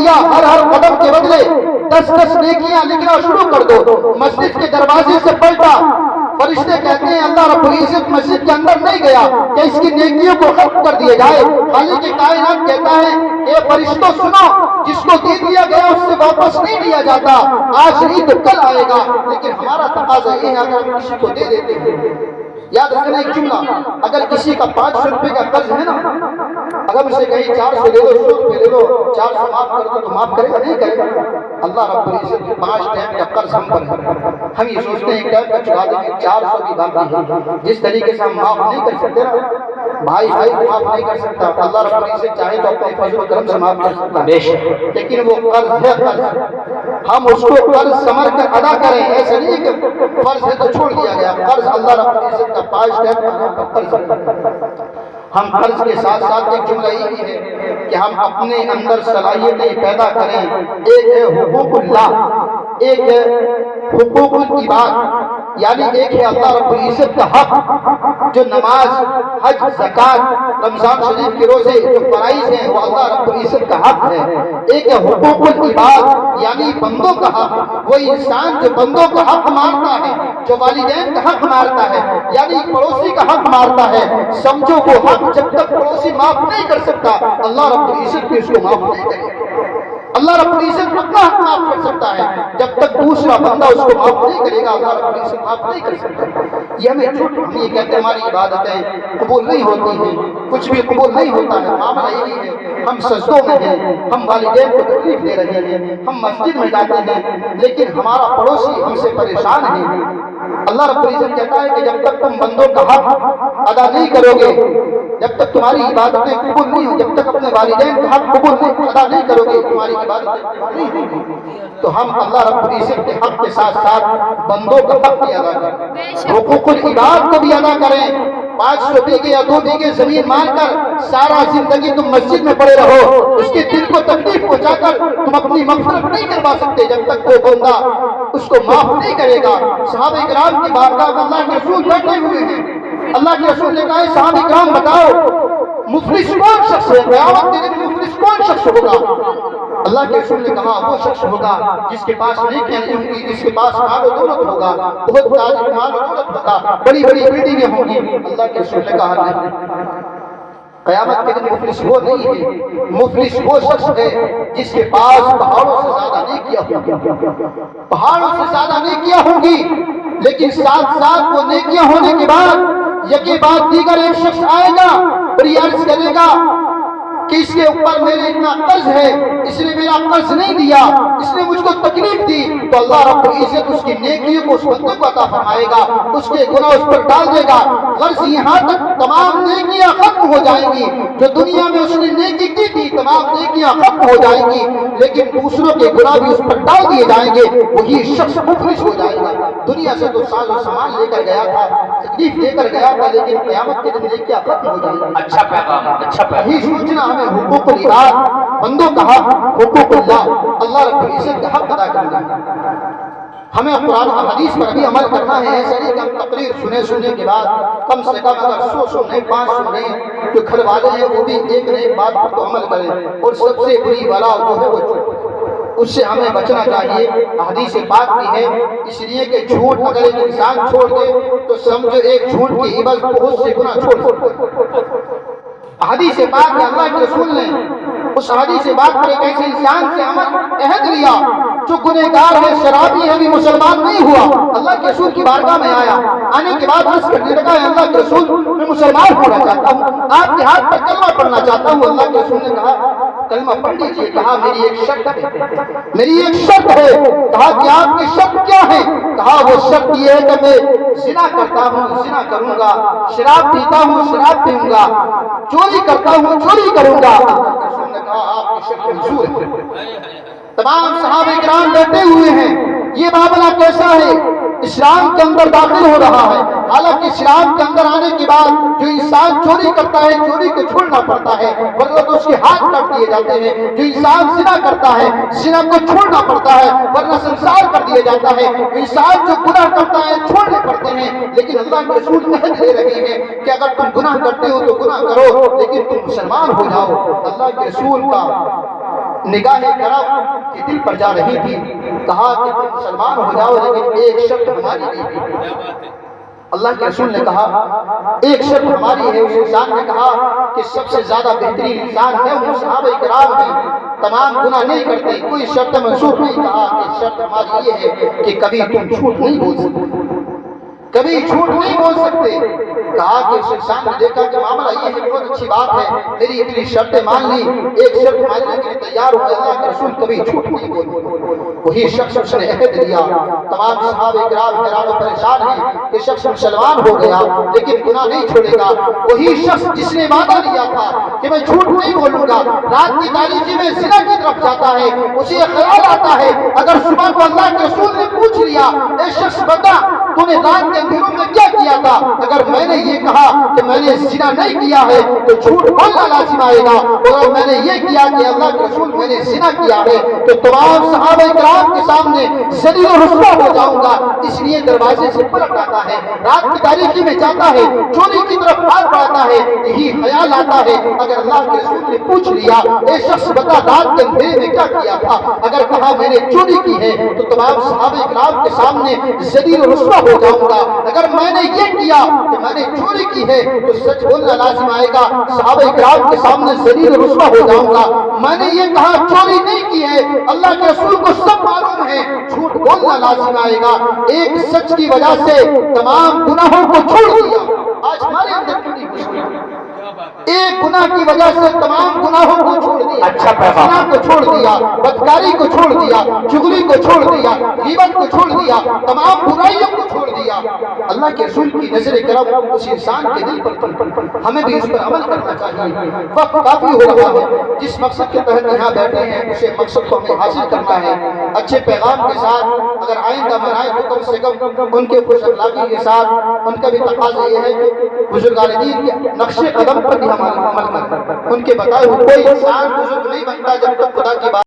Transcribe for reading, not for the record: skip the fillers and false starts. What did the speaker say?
دیا، ہر قدم کے بدلے 10 نیکیاں لکھنا شروع کر دو۔ مسجد کے دروازے سے پلٹا، فرشتے کہتے ہیں اللہ رب العزت مسجد کے اندر نہیں گیا کہ اس کی نیکیوں کو ختم کر دیا جائے۔ خالق کائنات کہتا ہے اے فرشتوں سنو، جس کو دے دیا گیا اس سے واپس نہیں لیا جاتا، آج نہیں تو کل آئے گا۔ لیکن ہمارا تقاضا یہ ہے اگر ہم کسی کو دے دیتے ہیں، یاد رکھنا ایک جملہ، اگر کسی کا 500 روپے کا قرض ہے نا، اگر اسے کہیں 400 دے دو، 100 روپے دے دو، 400 معاف کر دو تو معاف کرے گا؟ نہیں کرے گا۔ اللہ رب العزت 5 ٹائم کا قرض ہم پر ہے، ہم یہ سوچتے ہیں ایک ٹائم کا چکا دیں گے، 400 کی باقی ہے۔ جس طریقے سے ہم معاف نہیں کر سکتے نا، بھائی کو معاف نہیں کر سکتا، اللہ رب العزت چاہے تو اپنے فضل و کرم سے معاف کر سکتا ہے، لیکن وہ قرض ہے قرض، ہم اس کو قرض سمجھ کر ادا کریں۔ ایسا نہیں کہ فرض ہے تو چھوڑ دیا گیا، قرض اللہ رب العزت کا 5 ٹائم کا قرض ہے۔ ہم قرض کے ساتھ ساتھ ایک جملہ یہ بھی ہے کہ ہم اپنے اندر صلاحیتیں پیدا کریں۔ ایک ہے حقوق اللہ، ایک ہے حقوق العباد، یعنی ایک ہے اللہ رب العزت کا حق جو نماز، حج، زکوٰۃ، رمضان شریف کے روزے جو فرائض ہیں وہ اللہ رب العزت کا حق ہے۔ ایک ہے حقوق العباد یعنی بندوں کا حق، وہ انسان جو بندوں کا حق مارتا ہے، جو والدین کا حق مارتا ہے، یعنی پڑوسی کا حق مارتا ہے، سمجھو وہ حق جب تک پڑوسی معاف نہیں کر سکتا اللہ رب العزت بھی اس کو معاف نہیں کرے گا۔ اللہ رب العزت اپنا حق معاف کر سکتا ہے، جب تک دوسرا بندہ اس کو معاف نہیں کرے گا اللہ رب العزت معاف نہیں کر سکتا۔ یہ ہمیں جھوٹ، ہم یہ کہتے ہیں ہماری عبادتیں قبول نہیں ہوتی ہیں، کچھ بھی قبول نہیں ہوتا ہے، معاملہ یہی ہے ہم سجدوں میں ہیں، ہم والدین کو تکلیف دے رہے ہیں، ہم مسجد میں جاتے ہیں لیکن ہمارا پڑوسی ہم سے پریشان ہے۔ اللہ رب العزت کہتا ہے کہ جب تک تم بندوں کا حق ادا نہیں کرو گے، جب تک تمہاری عبادتیں قبول نہیں ہوں، جب تک اپنے والدین کا حق قبول ادا نہیں کرو گے تمہاری عبادتیں نہیں ہوں گی۔ تو ہم اللہ رب العزت کے حق کے ساتھ ساتھ بندوں کا حق بھی ادا کریں، حقوق العباد کو بھی ادا کریں۔ 500 بیگھے یا 2 بیگھے زمین مان کر سارا زندگی تم مسجد میں پڑے رہو، اس کے دل کو تکلیف پہنچا کر تم اپنی مغفرت نہیں کروا سکتے جب تک وہ بندہ اس کو معاف نہیں کرے گا۔ صحابہ کرام کی بارگاہ میں اللہ کے رسول بیٹھے ہوئے ہیں، اللہ کے رسول نے کہا صحابہ کرام بتاؤ مفلس کون شخص ہے، قیامت کے دن مفلس کون شخص ہوگا؟ اللہ کے رسول نے کہا وہ شخص ہوگا جس کے پاس نیکیاں نہیں ہوں گی، جس کے پاس مال و دولت ہوگا، بہت تاج مال و دولت ہوگا، بڑی بڑی بلڈنگیں ہوں گی۔ اللہ کے رسول نے کہا نہیں، قیامت کے دن مفلس وہ نہیں ہے، مفلس وہ شخص ہے جس کے پاس پہاڑوں سے زیادہ نیکیاں ہوں گی، پہاڑوں سے زیادہ نیکیاں ہوں گی، لیکن ساتھ ساتھ وہ نیکیاں ہونے کے بعد یکے بعد دیگر ایک شخص آئے گا اور یہ عرض کرے گا کہ اس کے اوپر میرے اتنا قرض ہے، اس نے میرا قرض نہیں دیا، اس نے مجھ کو تکلیف دی، تو اللہ رب العزت اس کی نیکیوں کو اس بندے کو عطا فرمائے گا، اس کے گناہ اس پر ڈال دے گا۔ غرض یہاں تک تمام نیکیاں ختم ہو جائیں گی جو دنیا میں اس نے نیکی کی تھی، تمام نیکیاں ختم ہو جائیں گی، لیکن دوسروں کے گناہ بھی اس پر ڈال دیے جائیں گے، وہی شخص مفلس ہو جائے گا۔ دنیا سے تو ساز و سامان لے کر گیا تھا، تکلیف لے کر گیا تھا، لیکن قیامت کے دن نیکیاں ختم ہو جائیں گی۔ اچھا پیغام، اچھا پیغام۔ یہی سوچنا ہمیں حقوق العباد، بندوں کا حق، حقوق اللہ، اللہ رب العزت کا حق ادا کرنا ہے۔ ہمیں قرآن و حدیث پر بھی عمل کرنا ہے، ایسا نہیں کہ ہم تقریر سننے کے بعد کم سے کم اگر 100 سنیں 5 سنیں، جو گھر والے ہیں وہ بھی ایک نہ ایک بات پر تو عمل کریں، اور سب سے بری بلا جو ہے وہ جھوٹ، اس سے ہمیں بچنا چاہیے۔ حدیث پاک بھی ہے اس لیے کہ جھوٹ اگر ایک انسان چھوڑ دے تو سمجھو ایک جھوٹ کی عوض بہت سے گناہ چھوڑ سکتے۔ حدیث پاک میں اللہ کے رسول نے اس حدیث پاک پر ایک ایسے انسان سے عہد لیا جو گنہگار ہے، شرابی ہے، بھی مسلمان نہیں ہوا، اللہ کے رسول کی بارگاہ میں آیا، آنے کے بعد عرض کرنے لگا اللہ کے رسول میں مسلمان ہونا چاہتا ہوں، آپ کے ہاتھ پر کلمہ پڑھنا چاہتا ہوں۔ اللہ کے رسول نے کہا کلمہ پڑھ لیجیے، کہا میری ایک شرط ہے، میری ایک شرط ہے، کہا کہ آپ کی شرط کیا ہے؟ کہا وہ شرط یہ ہے کہ میں زنا کرتا ہوں زنا کروں گا، شراب پیتا ہوں شراب پیوں گا، چوری کرتا ہوں چوری کروں گا۔ رسول نے کہا آپ کی شرط منظور ہے۔ تمام صحابہ کرام بیٹھے ہوئے ہیں، یہ معاملہ کیسا ہے؟ اسلام کے اندر داخل ہو رہا ہے، حالانکہ اسلام کے اندر آنے کے بعد جو انسان چوری کرتا ہے چوری کو چھوڑنا پڑتا ہے ورنہ تو اس کے ہاتھ کاٹ دیے جاتے ہیں، جو انسان زنا کرتا ہے زنا کو چھوڑنا پڑتا ہے ورنہ سنسار کر دیا جاتا ہے، انسان جو گناہ کرتا ہے چھوڑنے پڑتے ہیں، لیکن اللہ کے رسول عہد دے رہے ہیں کہ اگر تم گناہ کرتے ہو تو گناہ کرو لیکن تم مسلمان ہو جاؤ۔ اللہ کے رسول کا نگاہ کرم کے دل پر جا رہی تھی، کہا کہ تم مسلمان ہو جاؤ لیکن ایک شرط ہماری نہیں۔ اللہ کے رسول نے کہا ایک شرط ہماری ہے۔ اس انسان نے کہا کہ سب سے زیادہ بہترین انسان ہے وہ صحابہ کرام ہیں، تمام گناہ نہیں کرتے، کوئی شرط منسوخ نہیں۔ کہا کہ شرط ہماری یہ ہے کہ کبھی تم جھوٹ نہیں بول سکتے، کبھی جھوٹ نہیں بول سکتے۔ کہا کہ اس انسان نے دیکھا کہ معاملہ یہ ہے، بہت اچھی بات ہے، میری اتنی شرطیں مان لی، ایک شرط ماننے کے لیے تیار ہو گیا، اللہ کے رسول کبھی جھوٹ نہیں بولے۔ وہی شخص اس نے عہد لیا۔ تمام صحابہ کرام حیران و پریشان ہیں کہ شخص مسلمان ہو گیا لیکن گناہ نہیں چھوڑے گا۔ وہی شخص جس نے وعدہ لیا تھا کہ میں جھوٹ نہیں بولوں گا، رات کی تاریکی میں زنا کی طرف جاتا ہے، اسے خیال آتا ہے اگر صبح کو اللہ کے رسول نے پوچھ لیا اے شخص بتا تو نے رات کے دنوں میں کیا کیا تھا، اگر میں نے یہ کہا کہ میں نے زنا نہیں کیا ہے تو جھوٹ بولنا لازم آئے گا، اور میں نے یہ کیا کہ اللہ کے رسول میں نے زنا کیا ہے تو تمام صحابہ کرام کے سامنے ذلیل و رسوا ہو جاؤں گا۔ اس لیے دروازے سے پلٹ آتا ہے، رات کی تاریکی میں جاتا ہے، چوری کی طرف بھاگ پڑتا ہے، یہی خیال آتا ہے اگر اللہ کے رسول نے پوچھ لیا اے شخص بتا رات کے اندھیرے میں کیا کیا تھا، اگر کہا میں نے چوری کی ہے تو تمام صحابہ کرام کے سامنے ذلیل و رسوا ہو جاؤں گا، اگر میں نے یہ کیا کہ میں نے چوری کی ہے تو سچ بولنا لازم آئے گا، صحابہ کرام کے سامنے ذلیل و رسوا ہو جاؤں گا، میں نے یہ کہا چوری نہیں کی ہے، اللہ کے رسول کو سب معلوم ہے، جھوٹ بولنا لازم آئے گا۔ ایک سچ کی وجہ سے تمام گناہوں کو چھوڑ دیا۔ آج ہمارے اندر کتنی خوشی ہے، ایک گناہ کی وجہ سے تمام گناہوں کو چھوڑ دیا، زنا کو چھوڑ دیا، بدکاری کو چھوڑ دیا، چغلی کو چھوڑ دیا، غیبت کو چھوڑ دیا، تمام برائیوں کو چھوڑ دیا۔ اللہ کے رسول کی نظر کرم اس انسان کے دل پر تھی، ہمیں بھی اس پر عمل کرنا چاہیے۔ وقت کافی ہو رہا ہے، جس مقصد کے تحت یہاں بیٹھے ہیں اسے مقصد کو ہمیں حاصل کرنا ہے، اچھے پیغام کے ساتھ اگر آئندہ منائے تو کم سے کم ان کے خوش اخلاقی کے ساتھ۔ ان کا بھی تقاضا یہ ہے کہ بزرگان دین کے نقش قدم پر بھی ہمارا عمل کریں، ان کے بتائے ہوئے کوئی انسان بزرگ نہیں بنتا جب تک خدا کی بات